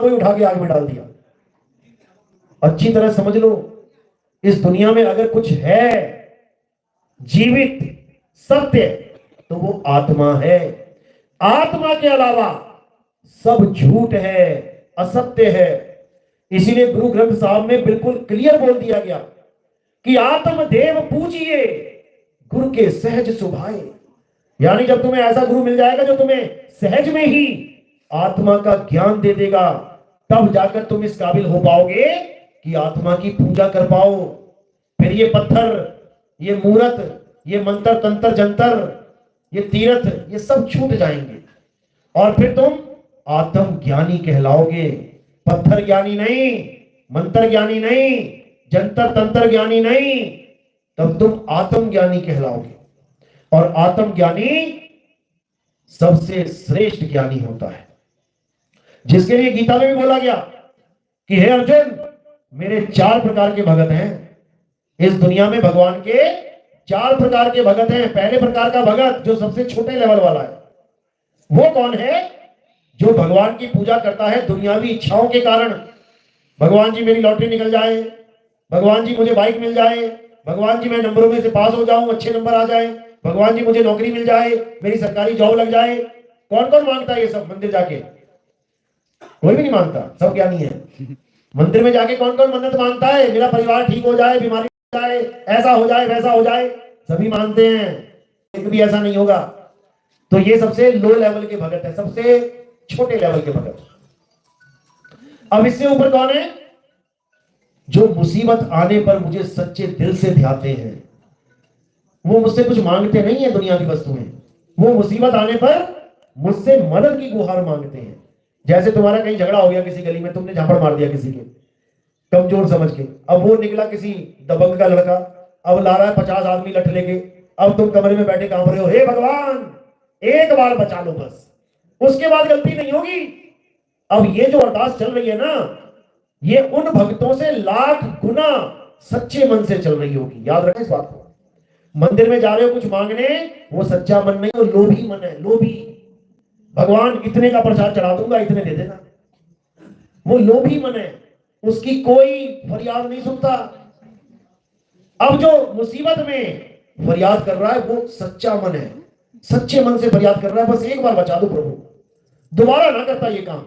कोई उठा के आग में डाल दिया। अच्छी तरह समझ लो, इस दुनिया में अगर कुछ है जीवित सत्य तो वो आत्मा है। आत्मा के अलावा सब झूठ है, असत्य है। इसीलिए गुरु ग्रंथ साहब में बिल्कुल क्लियर बोल दिया गया कि आत्मदेव पूजिए, गुरु के सहज सुभाए। यानी जब तुम्हें ऐसा गुरु मिल जाएगा जो तुम्हें सहज में ही आत्मा का ज्ञान दे देगा, तब जाकर तुम इस काबिल हो पाओगे कि आत्मा की पूजा कर पाओ। फिर ये पत्थर, ये मूर्त, ये मंत्र तंत्र जंतर, ये तीर्थ, ये सब छूट जाएंगे और फिर तुम आत्म ज्ञानी कहलाओगे। पत्थर ज्ञानी नहीं, मंत्र ज्ञानी नहीं, जंतर तंत्र ज्ञानी नहीं, तब तुम आत्म ज्ञानी कहलाओगे। और आत्म ज्ञानी सबसे श्रेष्ठ ज्ञानी होता है, जिसके लिए गीता में भी बोला गया कि हे अर्जुन, मेरे 4 प्रकार के भगत हैं। इस दुनिया में भगवान के 4 प्रकार के भगत हैं। पहले प्रकार का भगत जो सबसे छोटे लेवल वाला है, वो कौन है? जो भगवान की पूजा करता है दुनियावी इच्छाओं के कारण। भगवान जी मेरी लॉटरी निकल जाए, भगवान जी मुझे बाइक मिल जाए, भगवान जी मैं नंबरों में से पास हो जाऊं, अच्छे नंबर आ जाए, भगवान जी मुझे नौकरी मिल जाए, मेरी सरकारी जॉब लग जाए। कौन कौन मांगता है ये सब मंदिर जाके? कोई भी नहीं मांगता, सब ज्ञानी है। मंदिर में जाके कौन कौन मन्नत मांगता है? मेरा परिवार ठीक हो जाए, बीमारी हो जाए, ऐसा हो जाए, वैसा हो जाए, सभी मानते हैं। एक भी ऐसा नहीं होगा। तो ये सबसे लो लेवल के भगत है, सबसे छोटे लेवल के भगत। अब इससे ऊपर कौन है? जो मुसीबत आने पर मुझे सच्चे दिल से ध्याते हैं। वो मुझसे कुछ मांगते नहीं है दुनिया की वस्तुएं, वो मुसीबत आने पर मुझसे मदद की गुहार मांगते हैं। जैसे तुम्हारा कहीं झगड़ा हो गया किसी गली में, तुमने झापड़ मार दिया किसी के कमजोर समझ के, अब वो निकला किसी दबंग का लड़का, अब ला रहा है 50 आदमी लठ लेके। अब तुम कमरे में बैठे कांप रहे हो, हे भगवान एक बार बचा लो बस, उसके बाद गलती नहीं होगी। अब ये जो अरदास चल रही है ना, ये उन भक्तों से लाख गुना सच्चे मन से चल रही होगी। याद रखें इस बात को। मंदिर में जा रहे हो कुछ मांगने, वो सच्चा मन नहीं, वो लोभी मन है, लोभी। भगवान इतने का प्रसाद चढ़ा दूंगा, इतने दे देना, वो लोभी मन है, उसकी कोई फरियाद नहीं सुनता। अब जो मुसीबत में फरियाद कर रहा है वो सच्चा मन है, सच्चे मन से फरियाद कर रहा है, बस एक बार बचा दो प्रभु, दोबारा ना करता ये काम।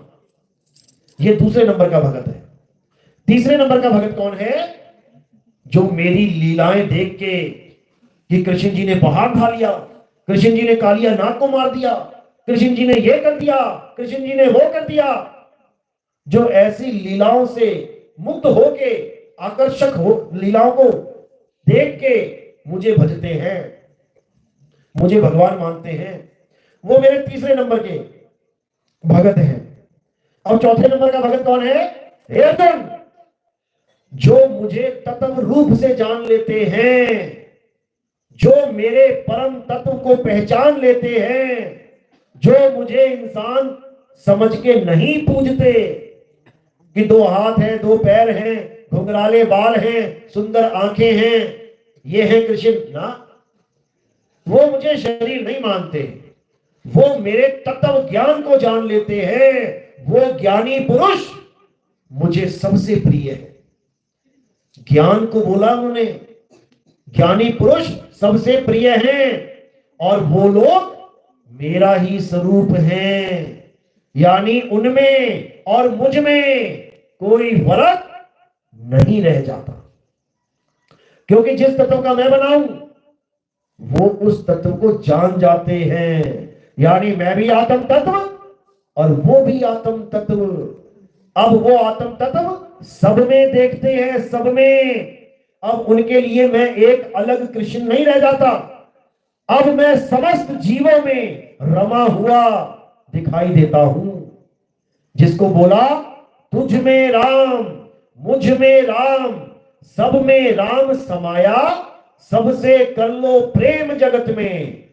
ये दूसरे नंबर का भगत है। तीसरे नंबर का भगत कौन है? जो मेरी लीलाएं देख के कि कृष्ण जी ने पहाड़ खा लिया, कृष्ण जी ने कालिया नाग को मार दिया, कृष्ण जी ने ये कर दिया, कृष्ण जी ने वो कर दिया, जो ऐसी लीलाओं से मुक्त होके, आकर्षक हो लीलाओं को देख के मुझे भजते हैं, मुझे भगवान मानते हैं, वो मेरे तीसरे नंबर के भगत हैं। अब चौथे नंबर का भगत कौन है? हे अर्जुन, जो मुझे तत्व रूप से जान लेते हैं, जो मेरे परम तत्व को पहचान लेते हैं, जो मुझे इंसान समझ के नहीं पूजते कि 2 हाथ हैं, 2 पैर हैं, घुंघराले बाल हैं, सुंदर आंखें हैं, ये है कृष्ण ना, वो मुझे शरीर नहीं मानते, वो मेरे तत्व ज्ञान को जान लेते हैं। वो ज्ञानी पुरुष मुझे सबसे प्रिय है। ज्ञान को बोला उन्होंने, ज्ञानी पुरुष सबसे प्रिय हैं और वो लोग मेरा ही स्वरूप हैं। यानी उनमें और मुझ में कोई फर्क नहीं रह जाता, क्योंकि जिस तत्व का मैं बनाऊं वो उस तत्व को जान जाते हैं। यानी मैं भी आत्म तत्व और वो भी आत्म तत्व। अब वो आत्म तत्व सब में देखते हैं, सब में। अब उनके लिए मैं एक अलग कृष्ण नहीं रह जाता, अब मैं समस्त जीवों में रमा हुआ दिखाई देता हूं। जिसको बोला तुझ में राम, मुझ में राम, सब में राम समाया, सबसे कर लो प्रेम जगत में,